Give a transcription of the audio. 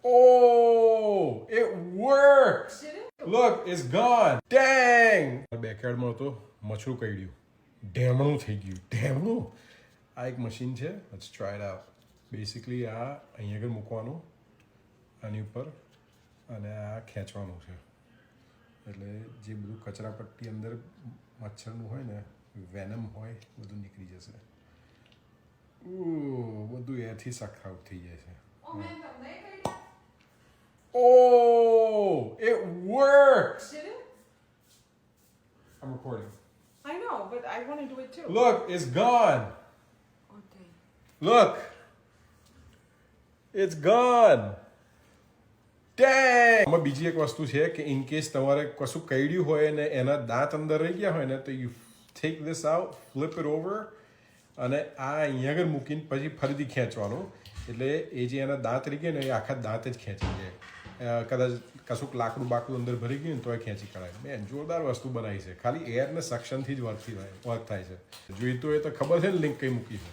Oh, it works. Look, it's gone. Dang. બેકયાર્ડમાં તો મછરું કરડ્યું, ઢેમણું થઈ ગયું, ઢેમણું. આ એક મશીન છે. Let's try it out. Basically આ અહીં આગળ મૂકવાનું, આની ઉપર, અને આ ખેંચવાનું છે. એટલે જે બધું કચરા પટ્ટી અંદર મચ્છરનું હોય ને, વેનમ હોય, બધું નીકળી જશે. બધું એથી સખ આઉટ થઈ જાય છે. Oh, it works. Did it? I'm recording. I know, but I want to do it too. Look, it's gone. Okay. Look. It's gone. Dang. આમાં બીજી એક વસ્તુ છે કે ઇન કેસ તમારે કશું કઈડ્યું હોય ને એના દાંત અંદર રહી ગયા હોય ને, તો you take this out, flip it over, અને આ અહીંયા આગળ મૂકીને પછી ફરીથી ખેંચવાનું. એટલે એ જે એના દાંત રહી ગયા ને, એ આખા દાંત જ ખેંચી જાય. કદાચ કશુંક લાકડું બાકડું અંદર ભરી ગયું ને તો એ ખેંચી કરાય. મેં જોરદાર વસ્તુ બનાવી છે. ખાલી એર ને સક્શનથી જ વર્ક થાય છે. જોઈતું હોય તો ખબર છે ને લિંક કઈ મૂકી છે.